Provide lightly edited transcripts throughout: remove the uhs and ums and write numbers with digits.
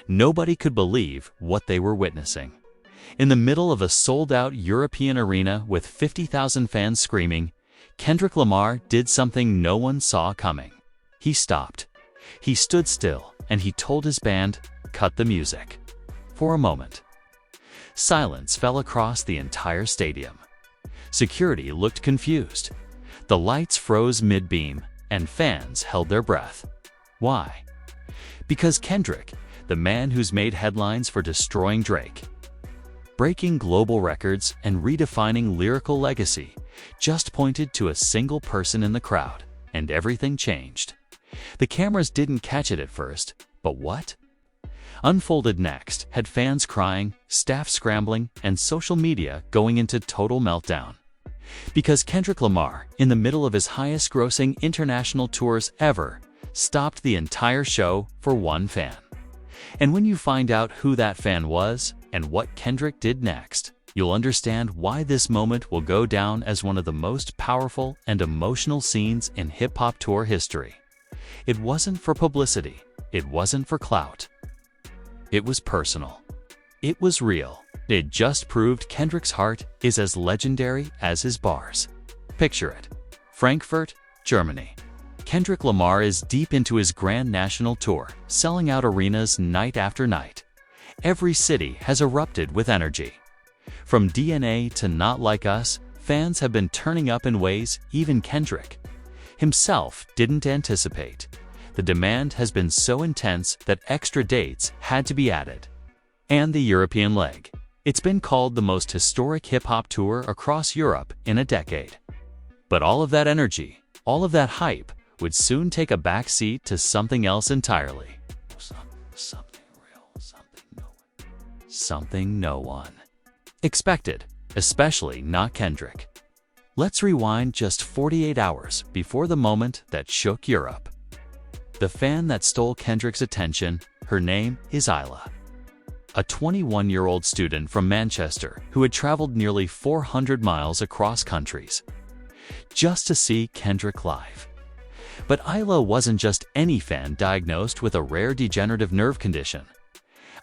Nobody could believe what they were witnessing. In the middle of a sold-out European arena with 50,000 fans screaming, Kendrick Lamar did something no one saw coming. He stopped. He stood still, and he told his band, "Cut the music." For a moment, silence fell across the entire stadium. Security looked confused. The lights froze mid-beam, and fans held their breath. Why? Because Kendrick, the man who's made headlines for destroying Drake, breaking global records and redefining lyrical legacy, just pointed to a single person in the crowd, and everything changed. The cameras didn't catch it at first, but what unfolded next had fans crying, staff scrambling, and social media going into total meltdown. Because Kendrick Lamar, in the middle of his highest-grossing international tours ever, stopped the entire show for one fan. And when you find out who that fan was and what Kendrick did next, you'll understand why this moment will go down as one of the most powerful and emotional scenes in hip-hop tour history. It wasn't for publicity. It wasn't for clout. It was personal. It was real. It just proved Kendrick's heart is as legendary as his bars. Picture it. Frankfurt, Germany. Kendrick Lamar is deep into his grand national tour, selling out arenas night after night. Every city has erupted with energy. From DNA to Not Like Us, fans have been turning up in ways even Kendrick himself didn't anticipate. The demand has been so intense that extra dates had to be added. And the European leg. It's been called the most historic hip-hop tour across Europe in a decade. But all of that energy, all of that hype, would soon take a back seat to something else entirely. Something real, something no one expected, especially not Kendrick. Let's rewind just 48 hours before the moment that shook Europe. The fan that stole Kendrick's attention, her name is Isla, a 21-year-old student from Manchester who had traveled nearly 400 miles across countries just to see Kendrick live. But Isla wasn't just any fan diagnosed with a rare degenerative nerve condition.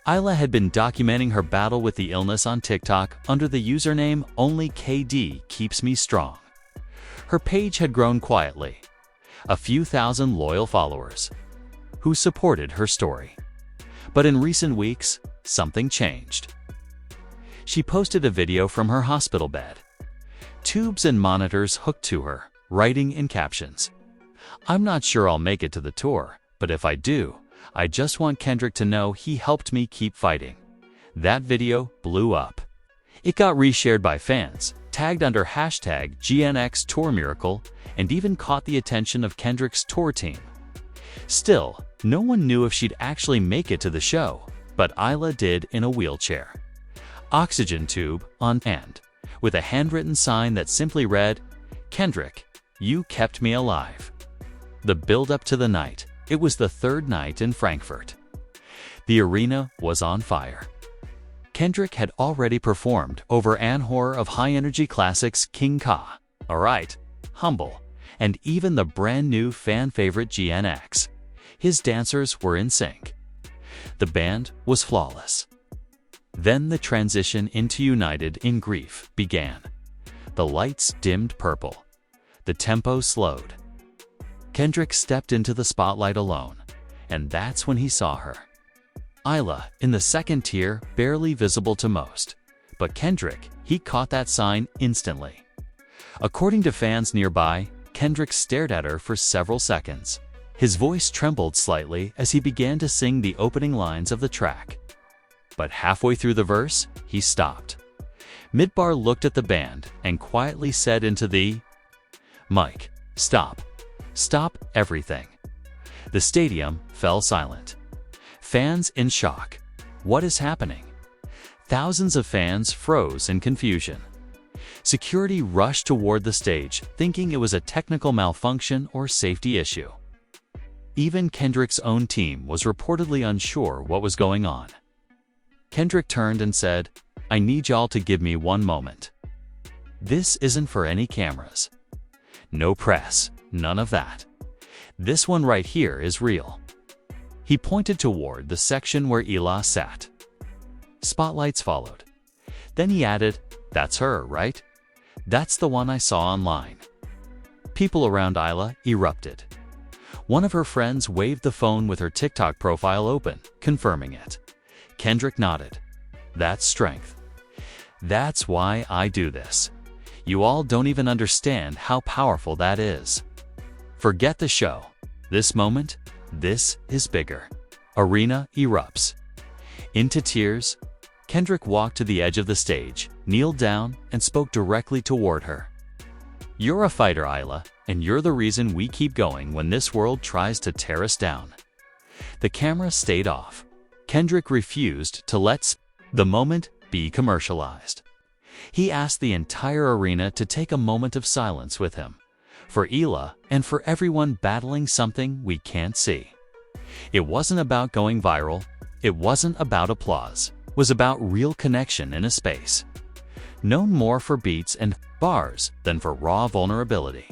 Isla had been documenting her battle with the illness on TikTok under the username OnlyKD_Keeps_Me_Strong. Her page had grown quietly, a few thousand loyal followers who supported her story. But in recent weeks, something changed. She posted a video from her hospital bed, tubes and monitors hooked to her, writing in captions, "I'm not sure I'll make it to the tour, but if I do, I just want Kendrick to know he helped me keep fighting." That video blew up. It got reshared by fans, tagged under hashtag #GNXTourMiracle, and even caught the attention of Kendrick's tour team. Still, no one knew if she'd actually make it to the show, but Isla did in a wheelchair, oxygen tube on hand, with a handwritten sign that simply read, "Kendrick, you kept me alive." The build-up to the night. It was the third night in Frankfurt. The arena was on fire. Kendrick had already performed over an hour of high-energy classics King Ka, Alright, Humble, and even the brand-new fan-favorite GNX. His dancers were in sync. The band was flawless. Then the transition into United in Grief began. The lights dimmed purple. The tempo slowed. Kendrick stepped into the spotlight alone, and that's when he saw her. Isla, in the second tier, barely visible to most. But Kendrick, he caught that sign instantly. According to fans nearby, Kendrick stared at her for several seconds. His voice trembled slightly as he began to sing the opening lines of the track. But halfway through the verse, he stopped. Midbar looked at the band and quietly said into the mic, "Stop. Stop everything." The stadium fell silent. Fans in shock. What is happening? Thousands of fans froze in confusion. Security rushed toward the stage, thinking it was a technical malfunction or safety issue. Even Kendrick's own team was reportedly unsure what was going on. Kendrick turned and said, "I need y'all to give me one moment. This isn't for any cameras. No press, none of that. This one right here is real." He pointed toward the section where Ila sat. Spotlights followed. Then he added, "That's her, right? That's the one I saw online." People around Ila erupted. One of her friends waved the phone with her TikTok profile open, confirming it. Kendrick nodded. "That's strength. That's why I do this. You all don't even understand how powerful that is." Forget the show. This moment, this is bigger. Arena erupts. Into tears, Kendrick walked to the edge of the stage, kneeled down, and spoke directly toward her. "You're a fighter, Ila, and you're the reason we keep going when this world tries to tear us down." The camera stayed off. Kendrick refused to let the moment be commercialized. He asked the entire arena to take a moment of silence with him, for Ila and for everyone battling something we can't see. It wasn't about going viral. It wasn't about applause. It was about real connection in a space. Known more for beats and bars than for raw vulnerability.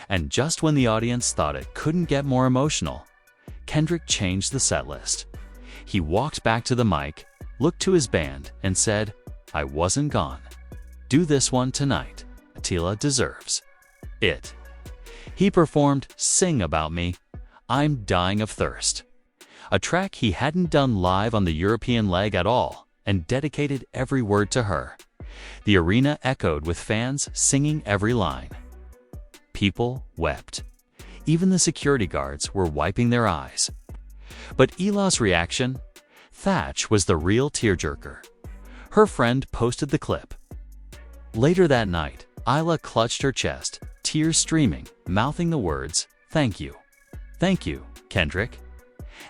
And just when the audience thought it couldn't get more emotional, Kendrick changed the set list. He walked back to the mic, looked to his band, and said, "I wasn't gone. Do this one tonight. Attila deserves it." He performed "Sing About Me, I'm Dying of Thirst," a track he hadn't done live on the European leg at all, and dedicated every word to her. The arena echoed with fans singing every line. People wept. Even the security guards were wiping their eyes. But Ila's reaction? Thatch was the real tearjerker. Her friend posted the clip. Later that night, Ila clutched her chest, tears streaming, mouthing the words, "Thank you. Thank you, Kendrick."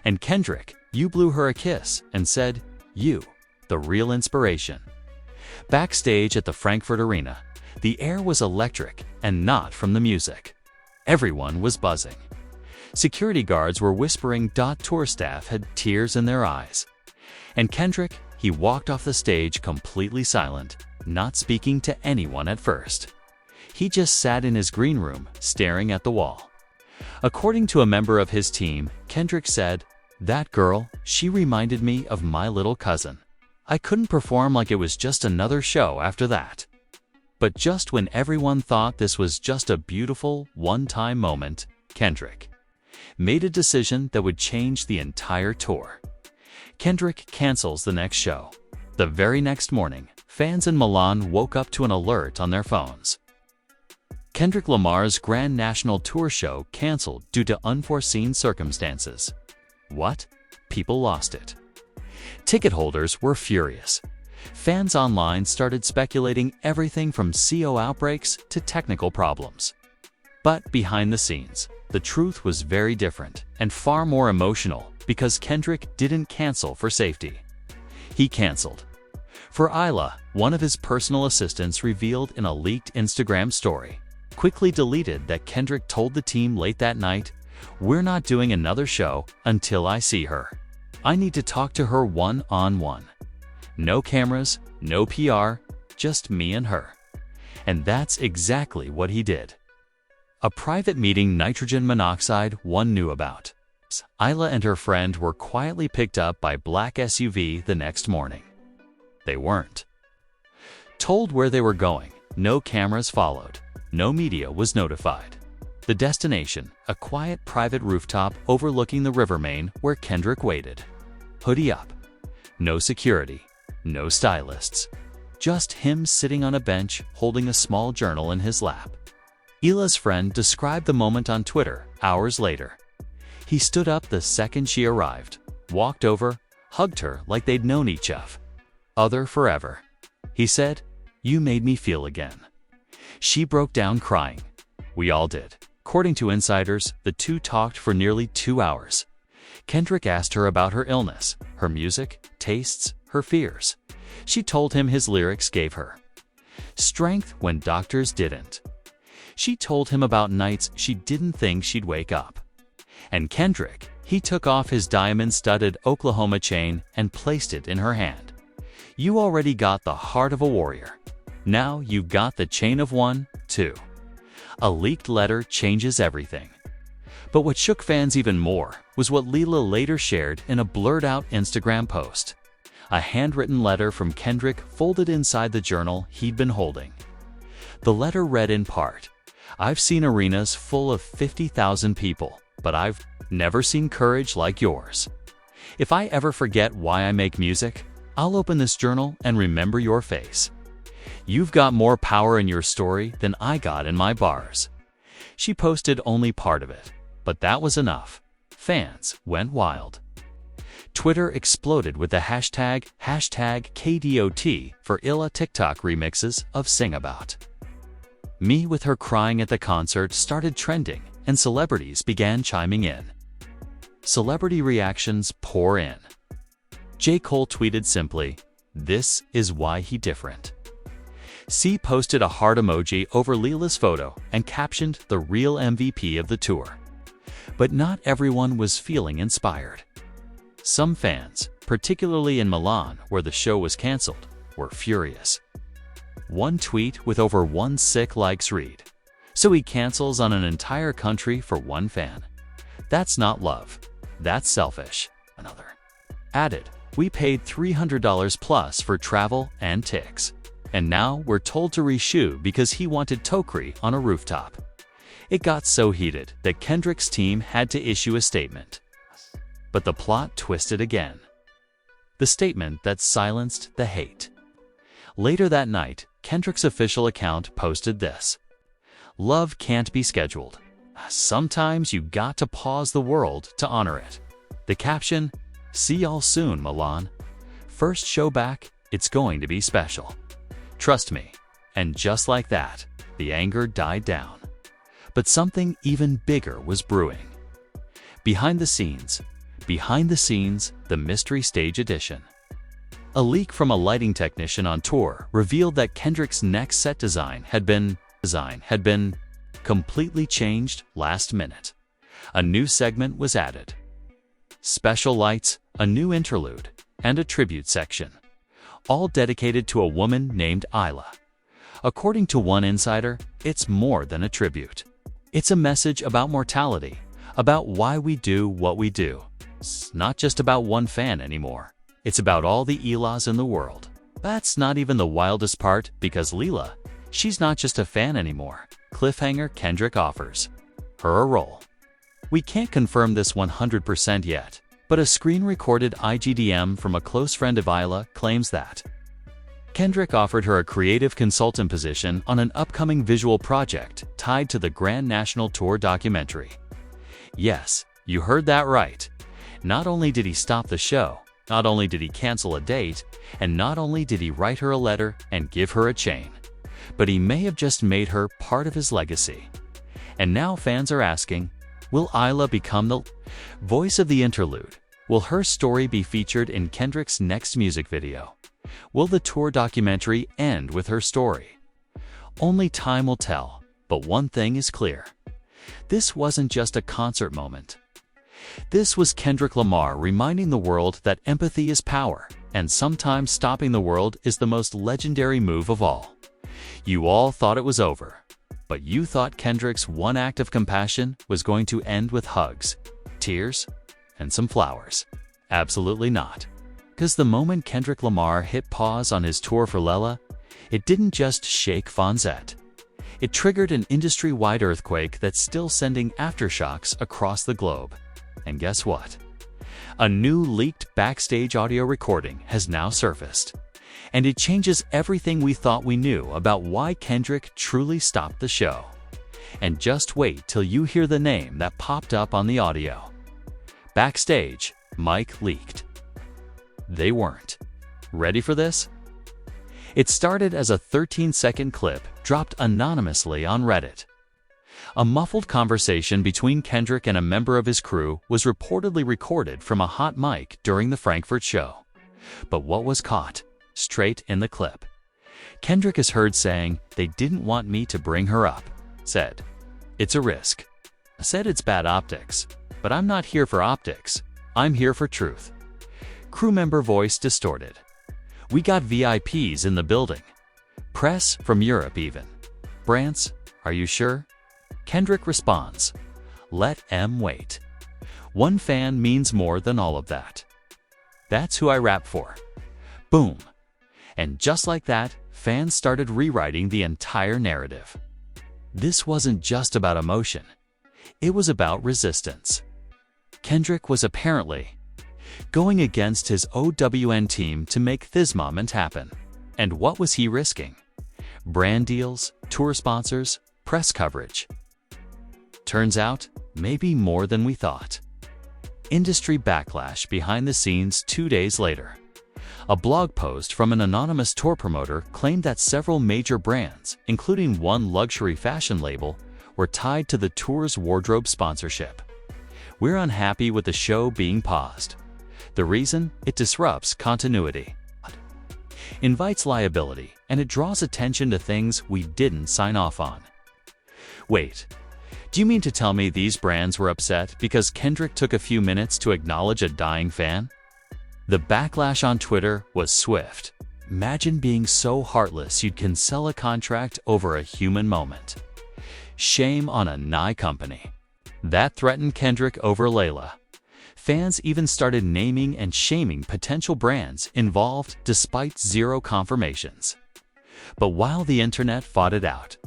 And Kendrick, you blew her a kiss and said, "You, the real inspiration." Backstage at the Frankfurt Arena, the air was electric and not from the music. Everyone was buzzing. Security guards were whispering. Tour staff had tears in their eyes. And Kendrick, he walked off the stage completely silent, not speaking to anyone at first. He just sat in his green room, staring at the wall. According to a member of his team, Kendrick said, "That girl, she reminded me of my little cousin. I couldn't perform like it was just another show after that." But just when everyone thought this was just a beautiful, one-time moment, Kendrick made a decision that would change the entire tour. Kendrick cancels the next show. The very next morning, fans in Milan woke up to an alert on their phones. Kendrick Lamar's Grand National Tour show canceled due to unforeseen circumstances. What? People lost it. Ticket holders were furious. Fans online started speculating everything from CO outbreaks to technical problems. But behind the scenes, the truth was very different and far more emotional because Kendrick didn't cancel for safety. He canceled. For Ila, one of his personal assistants revealed in a leaked Instagram story, quickly deleted, that Kendrick told the team late that night, "We're not doing another show until I see her. I need to talk to her one-on-one. No cameras, no PR, just me and her." And that's exactly what he did. A private meeting nitrogen monoxide one knew about. Ila and her friend were quietly picked up by black SUV the next morning. They weren't told where they were going. No cameras followed. No media was notified. The destination, a quiet private rooftop overlooking the River Main where Kendrick waited. Hoodie up. No security. No stylists. Just him sitting on a bench holding a small journal in his lap. Ila's friend described the moment on Twitter hours later. He stood up the second she arrived, walked over, hugged her like they'd known each other forever. He said, "You made me feel again." She broke down crying. We all did. According to insiders, the two talked for nearly 2 hours. Kendrick asked her about her illness, her music, tastes, her fears. She told him his lyrics gave her strength when doctors didn't. She told him about nights she didn't think she'd wake up. And Kendrick, he took off his diamond-studded Oklahoma chain and placed it in her hand. "You already got the heart of a warrior. Now you've got the chain of one, too." A leaked letter changes everything. But what shook fans even more was what Leela later shared in a blurred-out Instagram post. A handwritten letter from Kendrick folded inside the journal he'd been holding. The letter read in part, "I've seen arenas full of 50,000 people, but I've never seen courage like yours. If I ever forget why I make music, I'll open this journal and remember your face. You've got more power in your story than I got in my bars." She posted only part of it, but that was enough. Fans went wild. Twitter exploded with the hashtag #KDOT for Illa TikTok remixes of Sing About. Me with her crying at the concert started trending, and celebrities began chiming in. Celebrity reactions pour in. J. Cole tweeted simply, "This is why he different." C posted a heart emoji over Leela's photo and captioned the real MVP of the tour. But not everyone was feeling inspired. Some fans, particularly in Milan where the show was cancelled, were furious. One tweet with over 1.6 likes read, "So he cancels on an entire country for one fan. That's not love. That's selfish." Another added, "We paid $300 plus for travel and tics. And now we're told to reshoot because he wanted Tokri on a rooftop." It got so heated that Kendrick's team had to issue a statement. But the plot twisted again. The statement that silenced the hate. Later that night, Kendrick's official account posted this: "Love can't be scheduled. Sometimes you got to pause the world to honor it." The caption, "See y'all soon, Milan. First show back, it's going to be special. Trust me." And just like that, the anger died down. But something even bigger was brewing. Behind the scenes, the Mystery Stage Edition. A leak from a lighting technician on tour revealed that Kendrick's next set design had been completely changed last minute. A new segment was added. Special lights, a new interlude, and a tribute section, all dedicated to a woman named Isla. According to one insider, it's more than a tribute. It's a message about mortality, about why we do what we do. It's not just about one fan anymore. It's about all the Ilas in the world. That's not even the wildest part, because Leela, she's not just a fan anymore. Cliffhanger Kendrick offers her a role. We can't confirm this 100% yet, but a screen-recorded IGDM from a close friend of Isla claims that Kendrick offered her a creative consultant position on an upcoming visual project tied to the Grand National Tour documentary. Yes, you heard that right. Not only did he stop the show, not only did he cancel a date, and not only did he write her a letter and give her a chain, but he may have just made her part of his legacy. And now fans are asking, will Isla become the voice of the interlude? Will her story be featured in Kendrick's next music video? Will the tour documentary end with her story? Only time will tell, but one thing is clear. This wasn't just a concert moment. This was Kendrick Lamar reminding the world that empathy is power, and sometimes stopping the world is the most legendary move of all. You all thought it was over, but you thought Kendrick's one act of compassion was going to end with hugs, tears, and some flowers. Absolutely not. Because the moment Kendrick Lamar hit pause on his tour for Lela, it didn't just shake Fonzette. It triggered an industry-wide earthquake that's still sending aftershocks across the globe. And guess what? A new leaked backstage audio recording has now surfaced. And it changes everything we thought we knew about why Kendrick truly stopped the show. And just wait till you hear the name that popped up on the audio. Backstage, mic leaked. They weren't. Ready for this? It started as a 13-second clip dropped anonymously on Reddit. A muffled conversation between Kendrick and a member of his crew was reportedly recorded from a hot mic during the Frankfurt show. But what was caught? Straight in the clip. Kendrick is heard saying, "They didn't want me to bring her up." Said, "It's a risk." Said it's bad optics. But I'm not here for optics. I'm here for truth. Crew member voice distorted. "We got VIPs in the building. Press from Europe even." Brants, "Are you sure?" Kendrick responds, let em wait. One fan means more than all of that. That's who I rap for. Boom. And just like that, fans started rewriting the entire narrative. This wasn't just about emotion. It was about resistance. Kendrick was apparently going against his OWN team to make this moment happen. And what was he risking? Brand deals, tour sponsors, press coverage. Turns out, maybe more than we thought. Industry backlash behind the scenes 2 days later. A blog post from an anonymous tour promoter claimed that several major brands, including one luxury fashion label, were tied to the tour's wardrobe sponsorship. We're unhappy with the show being paused. The reason? It disrupts continuity, invites liability, and it draws attention to things we didn't sign off on. Wait, do you mean to tell me these brands were upset because Kendrick took a few minutes to acknowledge a dying fan? The backlash on Twitter was swift. Imagine being so heartless you'd cancel a contract over a human moment. Shame on a Nye company. That threatened Kendrick over Layla. Fans even started naming and shaming potential brands involved despite zero confirmations. But while the internet fought it out,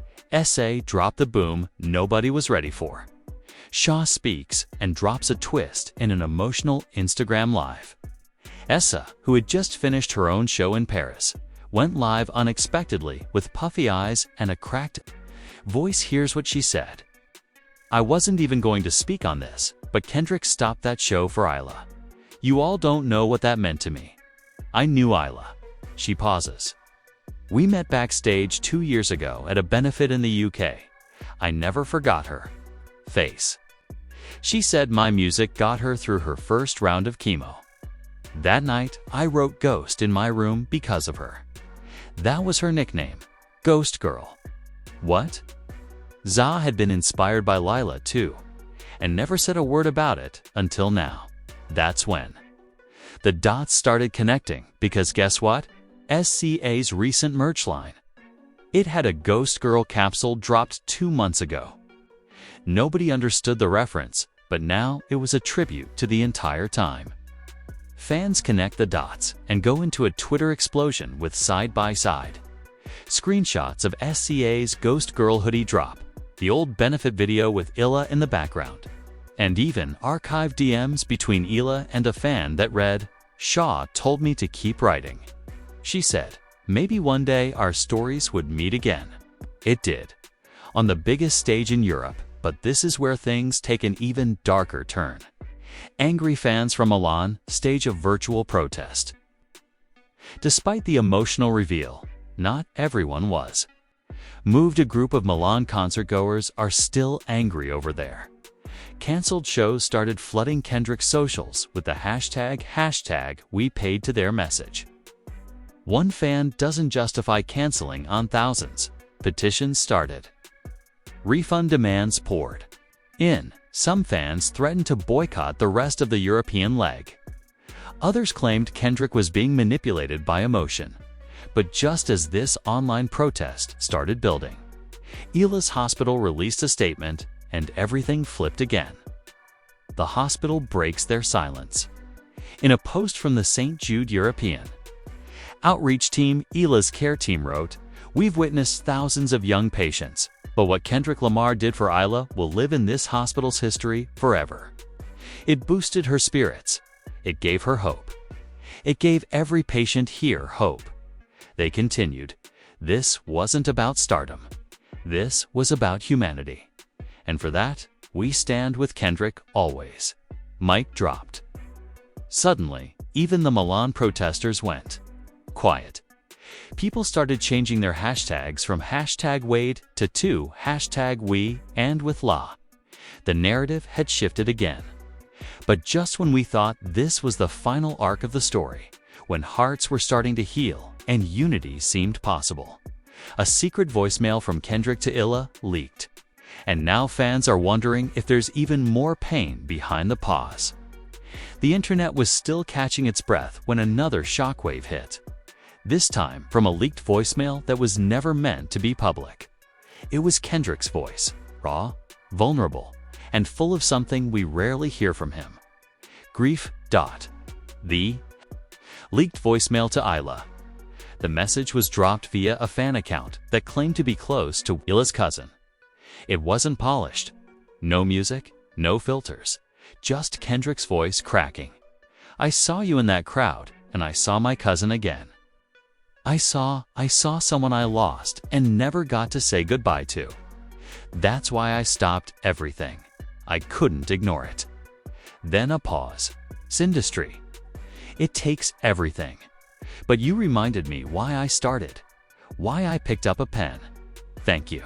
SA dropped the boom nobody was ready for. Shaw speaks and drops a twist in an emotional Instagram Live. Essa, who had just finished her own show in Paris, went live unexpectedly with puffy eyes and a cracked voice. Here's what she said. I wasn't even going to speak on this, but Kendrick stopped that show for Isla. You all don't know what that meant to me. I knew Isla. She pauses. We met backstage 2 years ago at a benefit in the UK. I never forgot her face. She said my music got her through her first round of chemo. That night, I wrote Ghost in my room because of her. That was her nickname, Ghost Girl. What? Za had been inspired by Lila too, and never said a word about it until now. That's when the dots started connecting, because guess what? SCA's recent merch line. It had a Ghost Girl capsule dropped 2 months ago. Nobody understood the reference, but now it was a tribute to the entire time. Fans connect the dots and go into a Twitter explosion with side-by-side screenshots of SCA's Ghost Girl hoodie drop, the old benefit video with Illa in the background, and even archived DMs between Illa and a fan that read, Shaw told me to keep writing. She said, maybe one day our stories would meet again. It did. On the biggest stage in Europe, but this is where things take an even darker turn. Angry fans from Milan stage a virtual protest. Despite the emotional reveal, not everyone was moved. A group of Milan concertgoers are still angry over there. Cancelled shows started flooding Kendrick's socials with the hashtag we paid to their message. One fan doesn't justify canceling on thousands. Petitions started. Refund demands poured in. Some fans threatened to boycott the rest of the European leg. Others claimed Kendrick was being manipulated by emotion. But just as this online protest started building, Ila's hospital released a statement, and everything flipped again. The hospital breaks their silence. In a post from the St. Jude European outreach team, Ila's care team wrote, "We've witnessed thousands of young patients, but what Kendrick Lamar did for Isla will live in this hospital's history forever. It boosted her spirits. It gave her hope. It gave every patient here hope." They continued, "This wasn't about stardom. This was about humanity. And for that, we stand with Kendrick always." Mic dropped. Suddenly, even the Milan protesters went quiet. People started changing their hashtags from #Wade to #we and with La. The narrative had shifted again. But just when we thought this was the final arc of the story, when hearts were starting to heal and unity seemed possible, a secret voicemail from Kendrick to Illa leaked. And now fans are wondering if there's even more pain behind the pause. The internet was still catching its breath when another shockwave hit. This time from a leaked voicemail that was never meant to be public. It was Kendrick's voice, raw, vulnerable, and full of something we rarely hear from him. Grief. The leaked voicemail to Isla. The message was dropped via a fan account that claimed to be close to Ila's cousin. It wasn't polished. No music, no filters, just Kendrick's voice cracking. "I saw you in that crowd, and I saw my cousin again. I saw someone I lost and never got to say goodbye to. That's why I stopped everything. I couldn't ignore it." Then a pause. "Industry. It takes everything. But you reminded me why I started, why I picked up a pen. Thank you.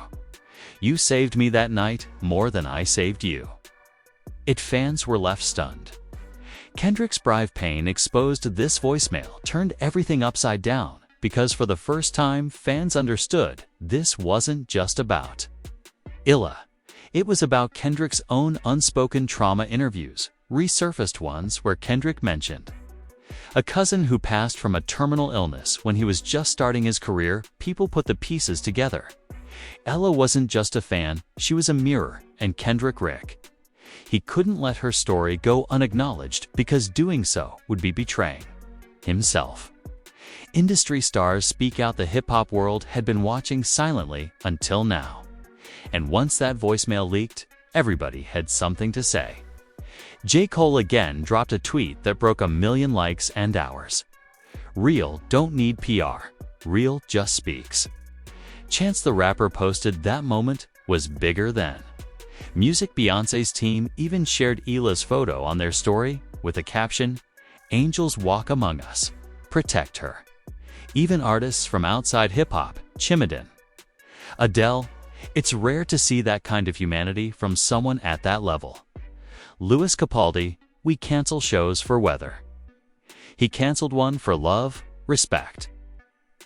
You saved me that night more than I saved you." Fans were left stunned. Kendrick's Brive Payne exposed this voicemail turned everything upside down because for the first time fans understood this wasn't just about Illa. It was about Kendrick's own unspoken trauma interviews, resurfaced ones where Kendrick mentioned a cousin who passed from a terminal illness when he was just starting his career. People put the pieces together. Ella wasn't just a fan, she was a mirror, and Kendrick Rick. He couldn't let her story go unacknowledged because doing so would be betraying himself. Industry stars speak out. The hip-hop world had been watching silently until now. And once that voicemail leaked, everybody had something to say. J. Cole again dropped a tweet that broke 1 million likes and hours. "Real don't need PR. Real just speaks." Chance the Rapper posted that moment was bigger than music. Beyoncé's team even shared Ila's photo on their story with a caption, "Angels walk among us. Protect her." Even artists from outside hip-hop chimed in. Adele. It's rare to see that kind of humanity from someone at that level. Louis Capaldi. We cancel shows for weather. He canceled one for love, respect.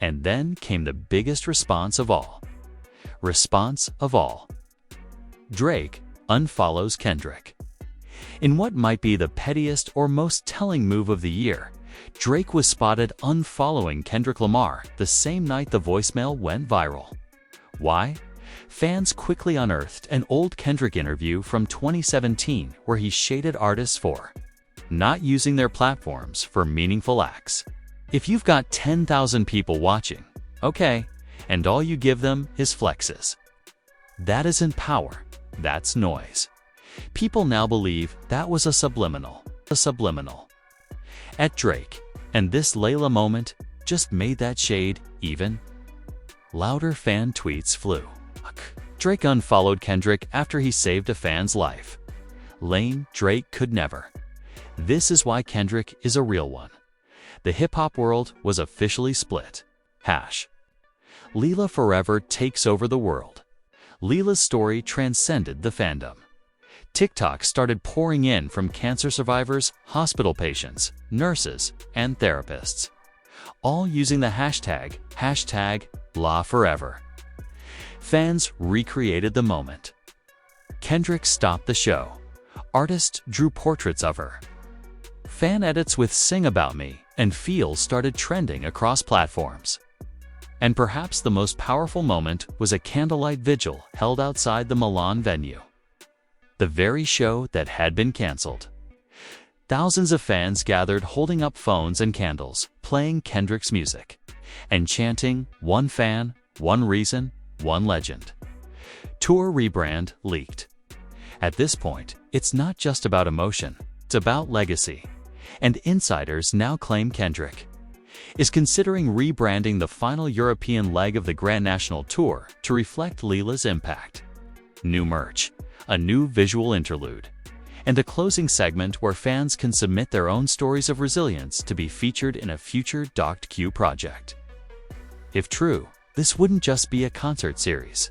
And then came the biggest response of all. Drake unfollows Kendrick. In what might be the pettiest or most telling move of the year, Drake was spotted unfollowing Kendrick Lamar the same night the voicemail went viral. Why? Fans quickly unearthed an old Kendrick interview from 2017 where he shaded artists for not using their platforms for meaningful acts. If you've got 10,000 people watching, okay, and all you give them is flexes. That isn't power, that's noise. People now believe that was a subliminal. At Drake, and this Layla moment just made that shade even louder. Fan tweets flew. Drake unfollowed Kendrick after he saved a fan's life. Lame. Drake could never. This is why Kendrick is a real one. The hip-hop world was officially split. Leela forever takes over the world. Leela's story transcended the fandom. TikTok started pouring in from cancer survivors, hospital patients, nurses, and therapists, all using the hashtag #LaForever. Fans recreated the moment. Kendrick stopped the show. Artists drew portraits of her. Fan edits with "Sing About Me" and "Feel" started trending across platforms. And perhaps the most powerful moment was a candlelight vigil held outside the Milan venue, the very show that had been canceled. Thousands of fans gathered holding up phones and candles, playing Kendrick's music, and chanting "One fan, one reason, one legend." Tour rebrand leaked. At this point, it's not just about emotion, it's about legacy. And insiders now claim Kendrick is considering rebranding the final European leg of the Grand National Tour to reflect Leela's impact. New merch, a new visual interlude, and a closing segment where fans can submit their own stories of resilience to be featured in a future docu project. If true, this wouldn't just be a concert series.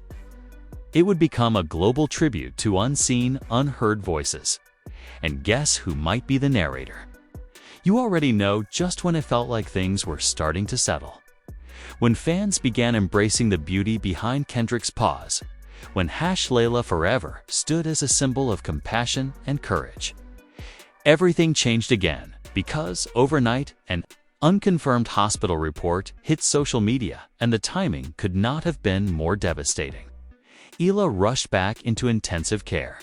It would become a global tribute to unseen, unheard voices. And guess who might be the narrator? You already know just when it felt like things were starting to settle. When fans began embracing the beauty behind Kendrick's pause, when #Layla Forever stood as a symbol of compassion and courage. Everything changed again because, overnight, an unconfirmed hospital report hit social media, and the timing could not have been more devastating. Ila rushed back into intensive care.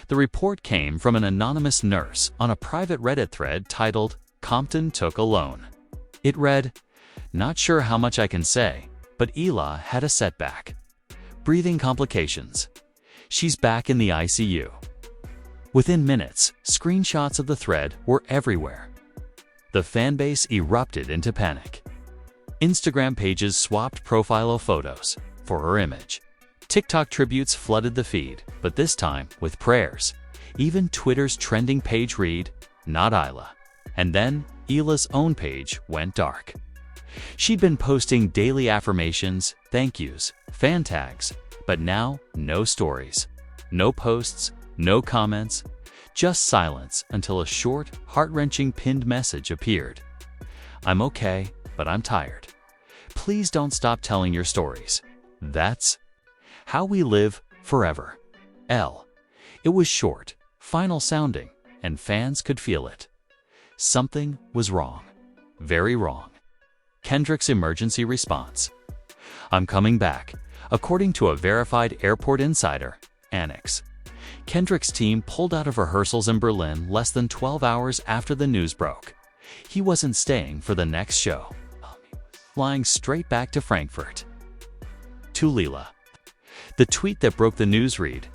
The report came from an anonymous nurse on a private Reddit thread titled, "Compton Took a Loan." It read, "Not sure how much I can say, but Ela had a setback. Breathing complications. She's back in the ICU." Within minutes, screenshots of the thread were everywhere. The fanbase erupted into panic. Instagram pages swapped profile photos for her image. TikTok tributes flooded the feed, but this time with prayers. Even Twitter's trending page read, "Not Ela." And then Ela's own page went dark. She'd been posting daily affirmations, thank yous, fan tags, but now no stories, no posts, no comments, just silence until a short, heart-wrenching pinned message appeared. "I'm okay, but I'm tired. Please don't stop telling your stories. That's how we live forever. L." It was short, final sounding, and fans could feel it. Something was wrong. Very wrong. Kendrick's emergency response. "I'm coming back," according to a verified airport insider, Annex. Kendrick's team pulled out of rehearsals in Berlin less than 12 hours after the news broke. He wasn't staying for the next show. Flying straight back to Frankfurt. To Lela. The tweet that broke the news read,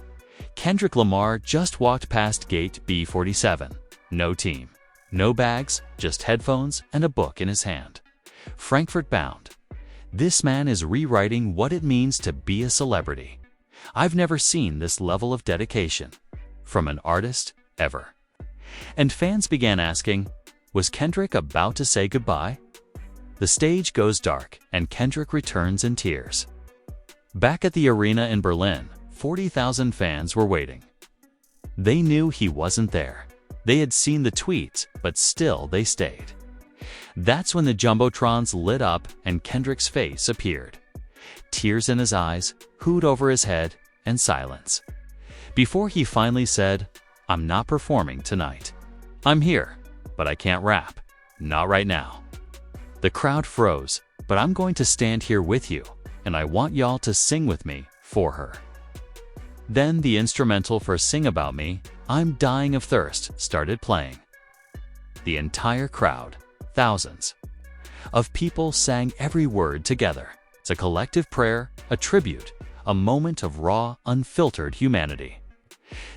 "Kendrick Lamar just walked past gate B47. No team. No bags, just headphones and a book in his hand. Frankfurt bound. This man is rewriting what it means to be a celebrity. I've never seen this level of dedication from an artist ever." And fans began asking, was Kendrick about to say goodbye? The stage goes dark and Kendrick returns in tears. Back at the arena in Berlin, 40,000 fans were waiting. They knew he wasn't there. They had seen the tweets, but still they stayed. That's when the jumbotrons lit up and Kendrick's face appeared. Tears in his eyes, hood over his head, and silence. Before he finally said, "I'm not performing tonight. I'm here, but I can't rap. Not right now." The crowd froze, but I'm going to stand here with you, and I want y'all to sing with me for her. Then the instrumental for "Sing About Me, I'm Dying of Thirst" started playing. The entire crowd, thousands of people, sang every word together. It's a collective prayer, a tribute, a moment of raw, unfiltered humanity.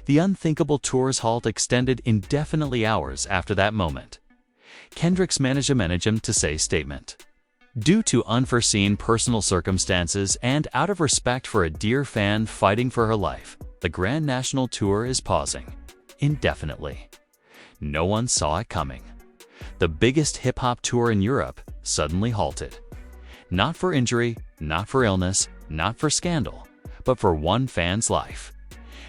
The unthinkable tour's halt extended indefinitely hours after that moment. Kendrick's management to say statement. Due to unforeseen personal circumstances and out of respect for a dear fan fighting for her life, the Grand National Tour is pausing indefinitely. No one saw it coming. The biggest hip-hop tour in Europe suddenly halted. Not for injury, not for illness, not for scandal, but for one fan's life.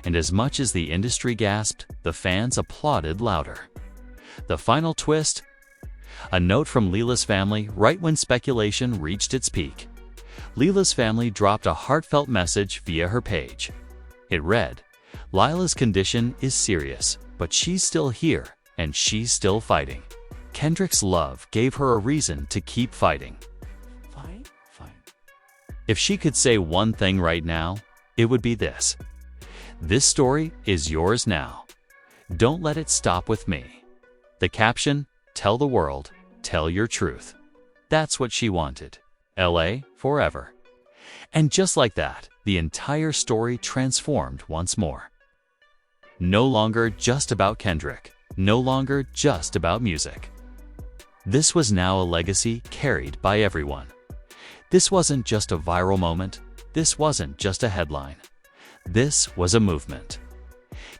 And as much as the industry gasped, the fans applauded louder. The final twist? A note from Lela's family right when speculation reached its peak. Lela's family dropped a heartfelt message via her page. It read, "Lila's condition is serious, but she's still here and she's still fighting." Kendrick's love gave her a reason to keep fighting. Fine. If she could say one thing right now, it would be this. This story is yours now. Don't let it stop with me. The caption, "Tell the world, tell your truth." That's what she wanted. LA forever. And just like that, the entire story transformed once more. No longer just about Kendrick. No longer just about music. This was now a legacy carried by everyone. This wasn't just a viral moment. This wasn't just a headline. This was a movement.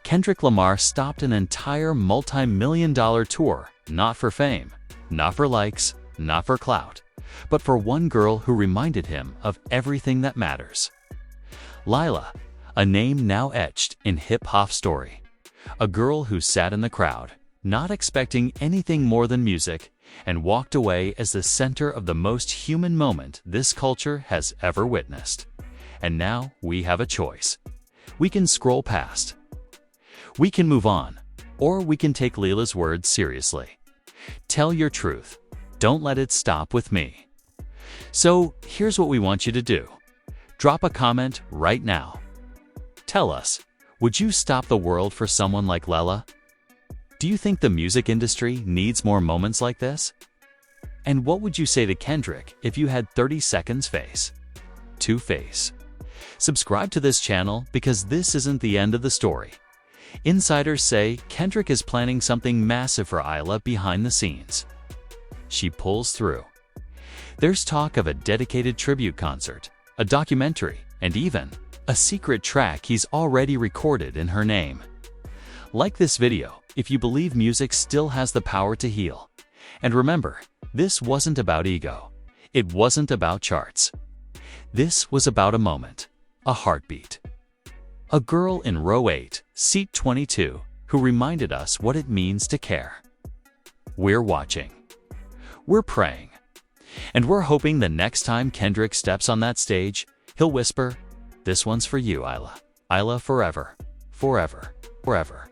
Kendrick Lamar stopped an entire multi-million-dollar tour, not for fame, not for likes, not for clout, but for one girl who reminded him of everything that matters. Lila, a name now etched in hip-hop story. A girl who sat in the crowd, not expecting anything more than music, and walked away as the center of the most human moment this culture has ever witnessed. And now we have a choice. We can scroll past. We can move on, or we can take Lela's words seriously. Tell your truth. Don't let it stop with me. So here's what we want you to do. Drop a comment right now. Tell us, Would you stop the world for someone like Lela? Do you think the music industry needs more moments like this? And what would you say to Kendrick if you had 30 seconds to face? Subscribe to this channel because this isn't the end of the story. Insiders say Kendrick is planning something massive for Lela behind the scenes. She pulls through. There's talk of a dedicated tribute concert, a documentary, and even a secret track he's already recorded in her name. Like this video if you believe music still has the power to heal. And remember, this wasn't about ego. It wasn't about charts. This was about a moment, a heartbeat. A girl in row 8, seat 22, who reminded us what it means to care. We're watching. We're praying. And we're hoping the next time Kendrick steps on that stage, he'll whisper, "This one's for you, Lela. Lela forever, forever, forever."